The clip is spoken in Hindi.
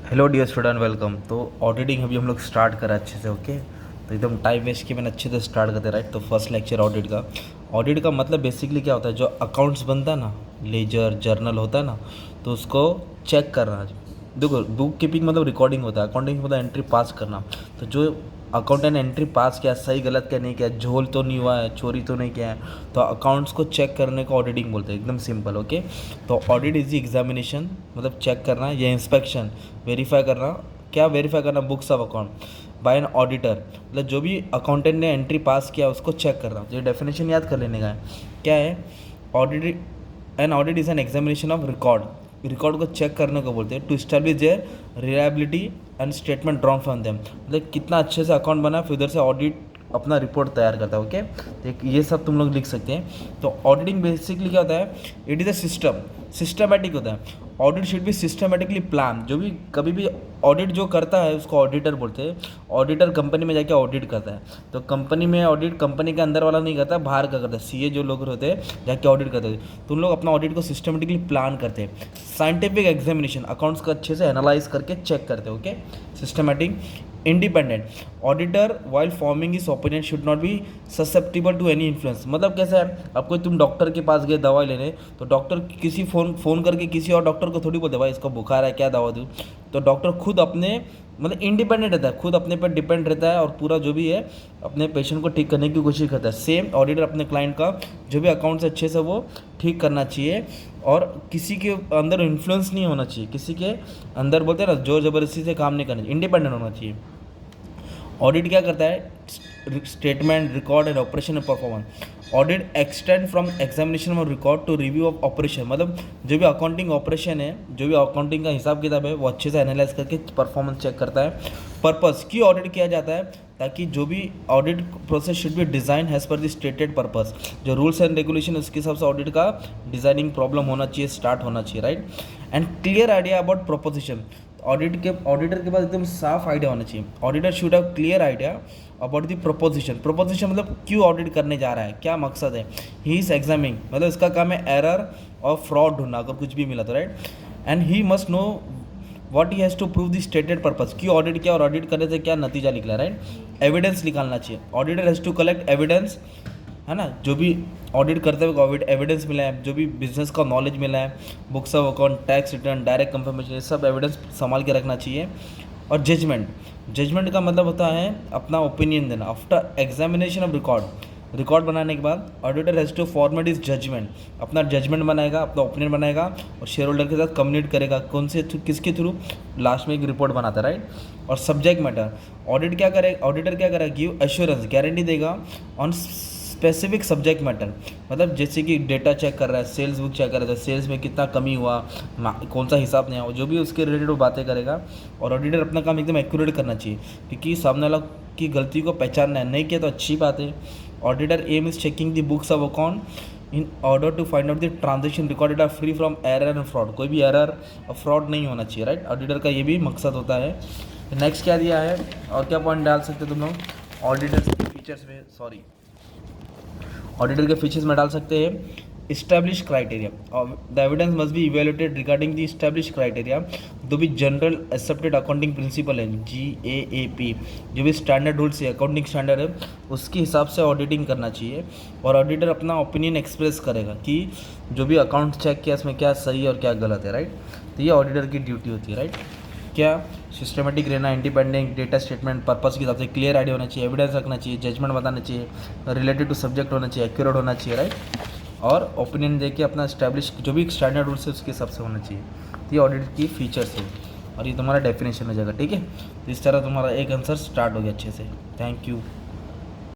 Hello dear student, welcome. तो ऑडिटिंग अभी हम लोग स्टार्ट करा अच्छे से। ओके, तो एकदम टाइम वेस्ट के मैंने अच्छे से स्टार्ट करते राइट। तो फर्स्ट लेक्चर ऑडिट का मतलब बेसिकली क्या होता है, जो अकाउंट्स बनता है ना, लेजर जर्नल होता है ना, तो उसको चेक करना। देखो, बुक कीपिंग मतलब रिकॉर्डिंग होता है, अकाउंटिंग मतलब एंट्री पास करना। तो जो अकाउंटेंट ने एंट्री पास किया, सही गलत क्या नहीं किया, झोल तो नहीं हुआ है, चोरी तो नहीं किया है, तो अकाउंट्स को चेक करने को ऑडिटिंग बोलते हैं। एकदम सिंपल। ओके, तो ऑडिट इज द एग्जामिनेशन, मतलब चेक करना, या इंस्पेक्शन वेरीफाई करना। क्या वेरीफाई करना? Books of account by an auditor, मतलब जो भी अकाउंटेंट ने एंट्री पास किया उसको चेक करना। तो ये डेफिनेशन याद कर लेने का है। क्या है audit? An audit is an examination of record. Record को चेक करने को बोलते हैं। To establish their reliability and statement drawn from them, मतलब कितना अच्छे से अकाउंट बना, फिर उधर से ऑडिट अपना रिपोर्ट तैयार करता है। ओके, तो ये सब तुम लोग लिख सकते हैं। तो ऑडिटिंग बेसिकली क्या होता है? It is a system, systematic होता है। Audit should be systematically plan. जो भी कभी भी ऑडिट जो करता है उसको ऑडिटर बोलते हैं। ऑडिटर कंपनी में जाके ऑडिट करता है। तो कंपनी में ऑडिट कंपनी के अंदर वाला नहीं करता, बाहर का करता है। सीए जो लोग होते हैं जाके ऑडिट करते हैं। तो उन लोग अपना ऑडिट को सिस्टमेटिकली प्लान करते हैं। साइंटिफिक एग्जामिनेशन, अकाउंट्स को अच्छे से एनालाइज करके चेक करते हैं। Okay, systematic. Independent auditor while forming his opinion should not be susceptible to any influence. मतलब कैसा है, अब कोई तुम डॉक्टर के पास गए दवाई लेने, तो डॉक्टर किसी फ़ोन करके किसी और डॉक्टर को थोड़ी बोलते भाई इसका बुखार है, क्या दवा दूँ। तो डॉक्टर खुद अपने मतलब इंडिपेंडेंट रहता है, खुद अपने पर डिपेंड रहता है, और पूरा जो भी है अपने पेशेंट को ठीक करने की कोशिश करता है। सेम ऑडिटर अपने क्लाइंट का जो भी अकाउंट्स अच्छे से वो ठीक करना चाहिए, और किसी के अंदर इन्फ्लुएंस नहीं होना चाहिए, किसी के अंदर बोलते हैं ना जोर ज़बरदस्ती से काम नहीं करना चाहिए, इंडिपेंडेंट होना चाहिए। ऑडिट क्या करता है? Statement, record and operation and performance. Audit extend from examination of record to review of operation, मतलब जो भी अकाउंटिंग ऑपरेशन है, जो भी अकाउंटिंग का हिसाब किताब है, वो अच्छे से एनालाइज करके परफॉर्मेंस चेक करता है। पर्पस क्यों ऑडिट किया जाता है? ताकि जो भी audit process should be design has पर द स्टेटेड पर्पस। जो रूल्स एंड रेगुलेशन उसके हिसाब से ऑडिट का डिज़ाइनिंग प्रॉब्लम होना चाहिए, स्टार्ट होना चाहिए, right. And clear idea about proposition. Auditor के पास एकदम साफ आइडिया होना चाहिए। Auditor should have clear idea about the proposition. Proposition मतलब क्यों ऑडिट करने जा रहा है, क्या मकसद है। ही इज एग्जामिंग, मतलब इसका काम है एरर और फ्रॉड ढूंढना, अगर कुछ भी मिला तो, right. And he must know what he has to prove the stated purpose, क्यों ऑडिट किया और ऑडिट करने से क्या नतीजा निकला, राइट। एविडेंस निकालना चाहिए। Auditor has to collect evidence, है ना, जो भी ऑडिट करते हुए कोविड एविडेंस मिला है, जो भी बिजनेस का नॉलेज मिला है, books of account, tax return, direct confirmation, ये सब एविडेंस संभाल के रखना चाहिए। और जजमेंट, जजमेंट का मतलब होता है अपना ओपिनियन देना। आफ्टर एग्जामिनेशन ऑफ रिकॉर्ड बनाने के बाद auditor has to format is judgement, अपना जजमेंट बनाएगा, अपना ओपिनियन बनाएगा, और शेयर होल्डर के साथ कम्युनिकेट करेगा, कौन से किसके थ्रू, लास्ट में एक रिपोर्ट बनाता है, राइट। और सब्जेक्ट मैटर, ऑडिटर क्या करेगा? गिव एश्योरेंस, गारंटी देगा ऑन स्पेसिफिक सब्जेक्ट मैटर, मतलब जैसे कि डेटा चेक कर रहा है, सेल्स बुक चेक कर रहा है, सेल्स में कितना कमी हुआ, कौन सा हिसाब नहीं आया, जो भी उसके रिलेटेड वो बातें करेगा। और ऑडिटर अपना काम एकदम एक्यूरेट करना चाहिए, क्योंकि सामने वाला की गलती को पहचानना है, नहीं किया तो अच्छी बात है। Auditor aim is checking the books of account in order to find out the transaction recorded are free from error and fraud, कोई भी एरर और फ्रॉड नहीं होना चाहिए, राइट। ऑडिटर का ये भी मकसद होता है। नेक्स्ट क्या दिया है और क्या पॉइंट डाल सकते तुम लोग ऑडिटर के फीचर्स में? ऑडिटर के फीचर्स में डाल सकते हैं establish criteria, the evidence must be evaluated regarding the establish criteria. जो भी जनरल एक्सेप्टेड अकाउंटिंग प्रिंसिपल है, GAAP, जो भी स्टैंडर्ड रूल्स है, अकाउंटिंग स्टैंडर्ड है, उसके हिसाब से ऑडिटिंग करना चाहिए। और ऑडिटर अपना ओपिनियन एक्सप्रेस करेगा कि जो भी अकाउंट चेक किया इसमें क्या सही और क्या गलत है, राइट। तो ये ऑडिटर की ड्यूटी होती है, राइट। क्या? सिस्टमेटिक रहना, इंडिपेंडेंट, डेटा स्टेटमेंट पर्पस के हिसाब से क्लियर आइडिया होना चाहिए, एविडेंस रखना चाहिए, जजमेंट बताना चाहिए, रिलेटेड टू सब्जेक्ट होना चाहिए, एक्यूरेट होना चाहिए, राइट। और ओपिनियन देके अपना स्टैब्लिश जो भी स्टैंडर्ड रूल्स है उसके हिसाब से होना चाहिए। तो ये ऑडिट की फीचर्स है, और ये तुम्हारा डेफिनेशन हो जाएगा, ठीक है। तो इस तरह तुम्हारा एक आंसर स्टार्ट हो गया अच्छे से। Thank you.